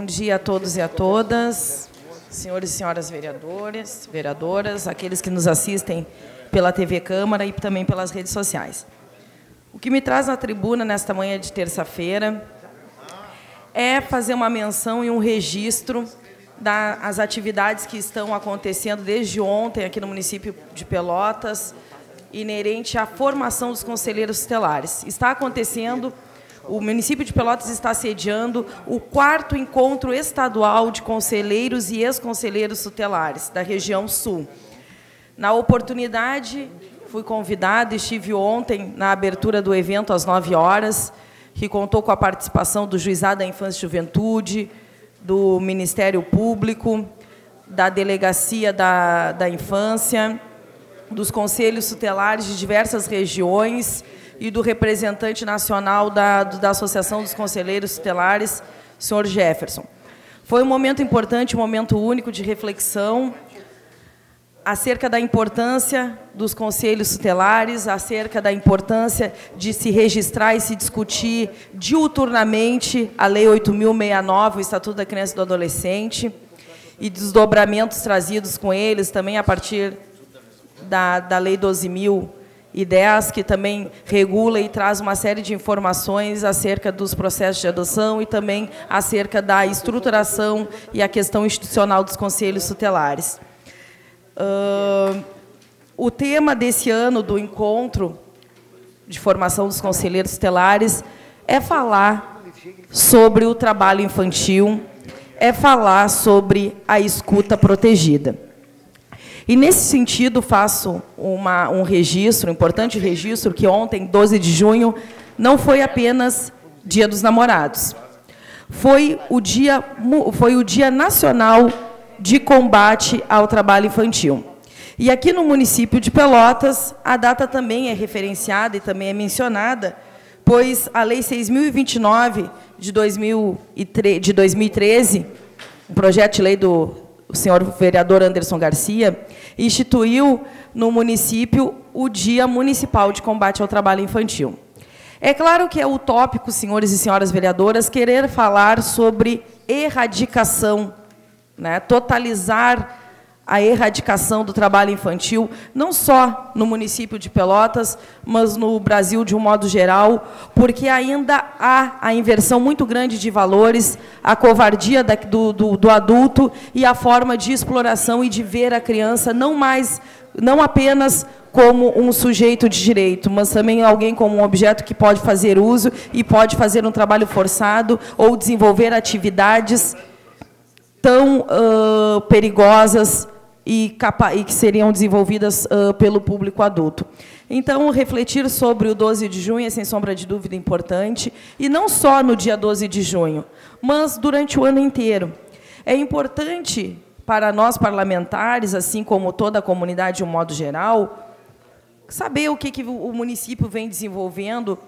dia a todos e a todas, senhores e senhoras vereadores, vereadoras, aqueles que nos assistem pela TV Câmara e também pelas redes sociais. O que me traz na tribuna nesta manhã de terça-feira é fazer uma menção e um registro das atividades que estão acontecendo desde ontem aqui no município de Pelotas, inerente à formação dos conselheiros tutelares. Está acontecendo, o município de Pelotas está sediando o 4º encontro estadual de conselheiros e ex-conselheiros tutelares da região sul. Na oportunidade, fui convidada, estive ontem na abertura do evento às 9 horas, que contou com a participação do Juizado da Infância e Juventude, do Ministério Público, da Delegacia da Infância, dos conselhos tutelares de diversas regiões e do representante nacional da Associação dos Conselheiros Tutelares, senhor Jefferson. Foi um momento importante, um momento único de reflexão acerca da importância dos conselhos tutelares, acerca da importância de se registrar e se discutir diuturnamente a Lei 8.069, o Estatuto da Criança e do Adolescente, e desdobramentos trazidos com eles também a partir da Lei 12.010, que também regula e traz uma série de informações acerca dos processos de adoção e também acerca da estruturação e a questão institucional dos conselhos tutelares. O tema desse ano do encontro de formação dos conselheiros tutelares é falar sobre o trabalho infantil, é falar sobre a escuta protegida. E, nesse sentido, faço um registro, um importante registro, que ontem, 12 de junho, não foi apenas Dia dos Namorados. Foi o Dia Nacional de Combate ao Trabalho Infantil. E aqui no município de Pelotas, a data também é referenciada e também é mencionada, pois a Lei 6.029 de 2013, um projeto de lei do senhor vereador Anderson Garcia, instituiu no município o Dia Municipal de Combate ao Trabalho Infantil. É claro que é utópico, senhores e senhoras vereadoras, querer falar sobre erradicação, né, totalizar a erradicação do trabalho infantil, não só no município de Pelotas, mas no Brasil de um modo geral, porque ainda há a inversão muito grande de valores, a covardia do adulto e a forma de exploração e de ver a criança não apenas como um sujeito de direito, mas também alguém como um objeto que pode fazer uso e pode fazer um trabalho forçado ou desenvolver atividades tão perigosas e que seriam desenvolvidas pelo público adulto. Então, refletir sobre o 12 de junho é, sem sombra de dúvida, importante, e não só no dia 12 de junho, mas durante o ano inteiro. É importante para nós, parlamentares, assim como toda a comunidade de um modo geral, saber o que o município vem desenvolvendo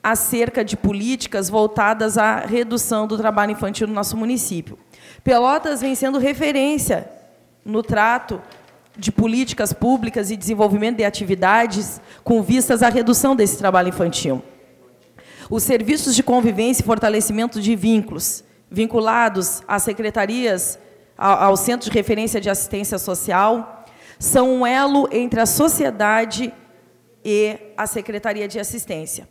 acerca de políticas voltadas à redução do trabalho infantil no nosso município. Pelotas vem sendo referência no trato de políticas públicas e desenvolvimento de atividades com vistas à redução desse trabalho infantil. Os serviços de convivência e fortalecimento de vínculos, vinculados às secretarias, ao Centro de Referência de Assistência Social, são um elo entre a sociedade e a Secretaria de Assistência.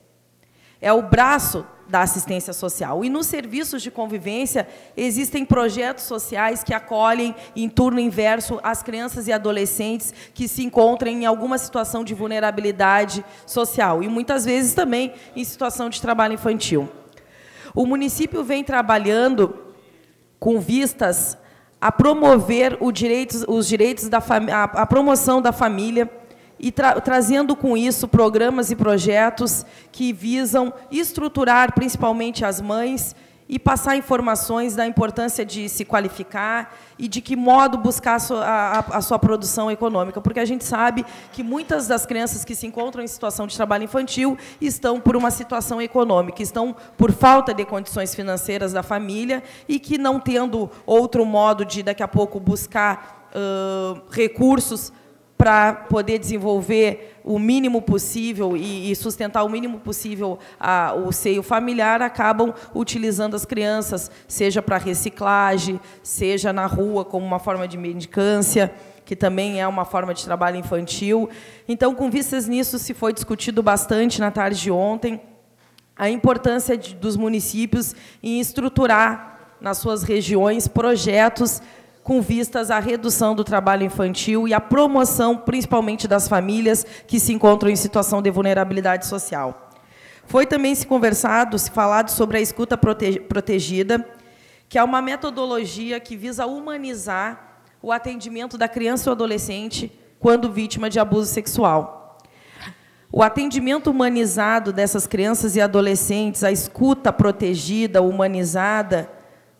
É o braço da assistência social. E nos serviços de convivência existem projetos sociais que acolhem em turno inverso as crianças e adolescentes que se encontram em alguma situação de vulnerabilidade social e muitas vezes também em situação de trabalho infantil. O município vem trabalhando com vistas a promover os direitos a promoção da família, e trazendo com isso programas e projetos que visam estruturar principalmente as mães e passar informações da importância de se qualificar e de que modo buscar a sua produção econômica, porque a gente sabe que muitas das crianças que se encontram em situação de trabalho infantil estão por uma situação econômica, estão por falta de condições financeiras da família e que, não tendo outro modo de, daqui a pouco, buscar recursos para poder desenvolver o mínimo possível e sustentar o mínimo possível o seio familiar, acabam utilizando as crianças, seja para reciclagem, seja na rua como uma forma de mendicância, que também é uma forma de trabalho infantil. Então, com vistas nisso, se foi discutido bastante na tarde de ontem a importância dos municípios em estruturar nas suas regiões projetos com vistas à redução do trabalho infantil e à promoção, principalmente das famílias que se encontram em situação de vulnerabilidade social. Foi também se falado sobre a escuta protegida, que é uma metodologia que visa humanizar o atendimento da criança ou adolescente quando vítima de abuso sexual. O atendimento humanizado dessas crianças e adolescentes, a escuta protegida, humanizada,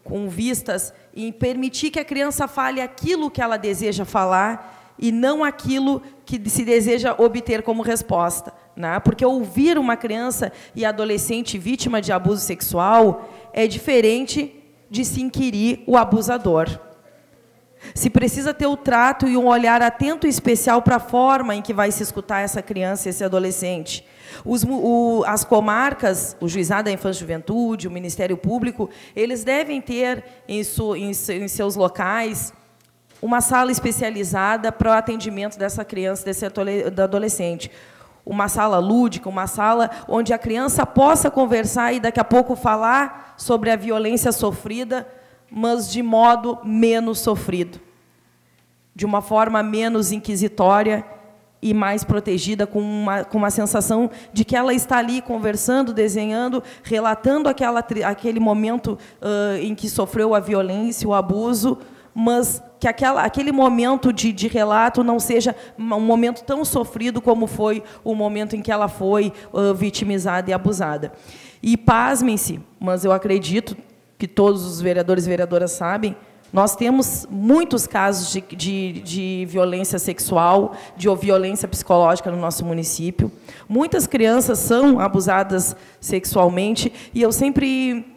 com vistas em permitir que a criança fale aquilo que ela deseja falar e não aquilo que se deseja obter como resposta, né? Porque ouvir uma criança e adolescente vítima de abuso sexual é diferente de se inquirir o abusador. Se precisa ter o trato e um olhar atento e especial para a forma em que vai se escutar essa criança e esse adolescente. As comarcas, o Juizado da Infância e Juventude, o Ministério Público, eles devem ter em seus locais uma sala especializada para o atendimento dessa criança, desse adolescente. Uma sala lúdica, uma sala onde a criança possa conversar e, daqui a pouco, falar sobre a violência sofrida, mas de modo menos sofrido, de uma forma menos inquisitória e mais protegida, com uma sensação de que ela está ali conversando, desenhando, relatando aquele momento em que sofreu a violência, o abuso, mas que aquele momento de relato não seja um momento tão sofrido como foi o momento em que ela foi vitimizada e abusada. E pasmem-se, mas eu acredito que todos os vereadores e vereadoras sabem, nós temos muitos casos de violência sexual, de violência psicológica no nosso município. Muitas crianças são abusadas sexualmente, e eu sempre,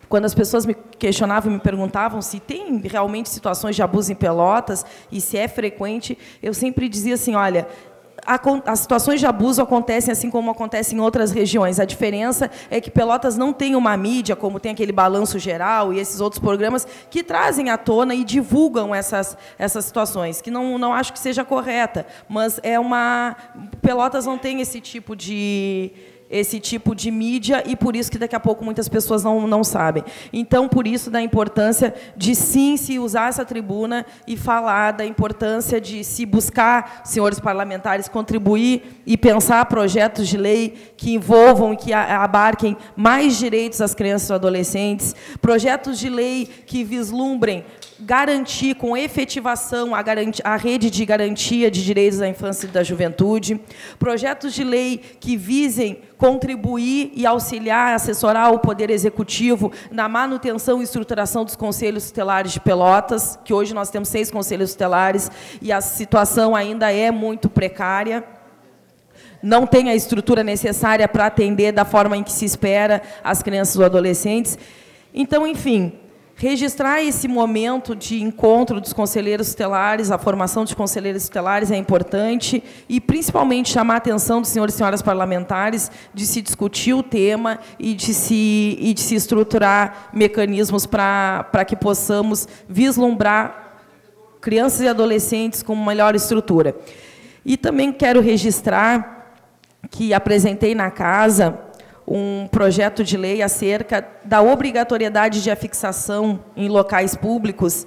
quando as pessoas me questionavam e me perguntavam se tem realmente situações de abuso em Pelotas e se é frequente, eu sempre dizia assim, olha, as situações de abuso acontecem assim como acontecem em outras regiões. A diferença é que Pelotas não tem uma mídia, como tem aquele Balanço Geral e esses outros programas, que trazem à tona e divulgam essas situações, que não acho que seja correta, mas Pelotas não tem esse tipo de mídia, e por isso que daqui a pouco muitas pessoas não sabem. Então, por isso, da importância de, sim, se usar essa tribuna e falar da importância de se buscar, senhores parlamentares, contribuir e pensar projetos de lei que envolvam e que abarquem mais direitos às crianças e adolescentes, projetos de lei que vislumbrem garantir com efetivação a rede de garantia de direitos da infância e da juventude, projetos de lei que visem contribuir e auxiliar, assessorar o Poder Executivo na manutenção e estruturação dos conselhos tutelares de Pelotas, que hoje nós temos 6 conselhos tutelares e a situação ainda é muito precária. Não tem a estrutura necessária para atender da forma em que se espera as crianças ou adolescentes. Então, enfim, registrar esse momento de encontro dos conselheiros tutelares, a formação de conselheiros tutelares é importante, e principalmente chamar a atenção dos senhores e senhoras parlamentares de se discutir o tema e de se estruturar mecanismos para que possamos vislumbrar crianças e adolescentes com melhor estrutura. E também quero registrar que apresentei na casa um projeto de lei acerca da obrigatoriedade de afixação em locais públicos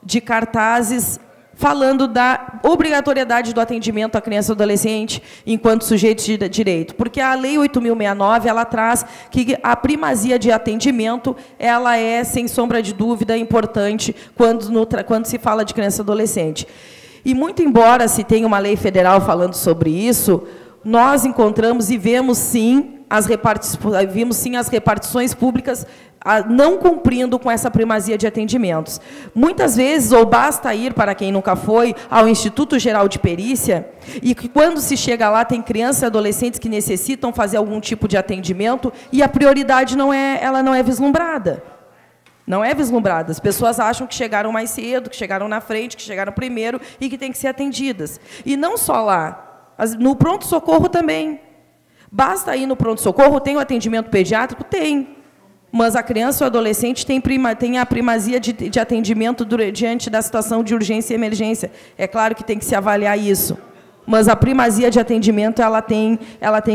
de cartazes falando da obrigatoriedade do atendimento à criança e adolescente enquanto sujeito de direito. Porque a Lei 8.069, ela traz que a primazia de atendimento, ela é, sem sombra de dúvida, importante quando se fala de criança e adolescente. E, muito embora se tenha uma lei federal falando sobre isso, nós encontramos e vemos, sim, as repartições públicas não cumprindo com essa primazia de atendimentos. Muitas vezes, ou basta ir, para quem nunca foi, ao Instituto Geral de Perícia, e que, quando se chega lá, tem crianças e adolescentes que necessitam fazer algum tipo de atendimento, e a prioridade ela não é vislumbrada. Não é vislumbrada. As pessoas acham que chegaram mais cedo, que chegaram na frente, que chegaram primeiro e que têm que ser atendidas. E não só lá, no pronto-socorro também. Basta ir no pronto-socorro, tem o atendimento pediátrico? Tem. Mas a criança ou adolescente tem a primazia de atendimento diante da situação de urgência e emergência. É claro que tem que se avaliar isso. Mas a primazia de atendimento ela tem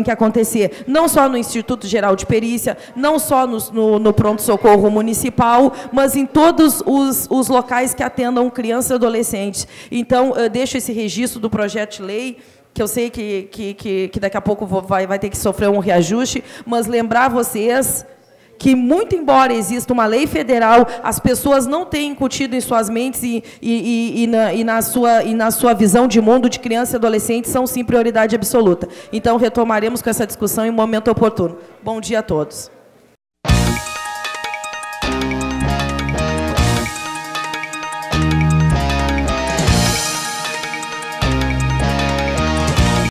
que acontecer, não só no Instituto Geral de Perícia, não só no pronto-socorro municipal, mas em todos os locais que atendam crianças e adolescentes. Então, eu deixo esse registro do projeto de lei, que eu sei que daqui a pouco vai ter que sofrer um reajuste, mas lembrar vocês que, muito embora exista uma lei federal, as pessoas não têm incutido em suas mentes e na sua visão de mundo de criança e adolescente são, sim, prioridade absoluta. Então, retomaremos com essa discussão em um momento oportuno. Bom dia a todos.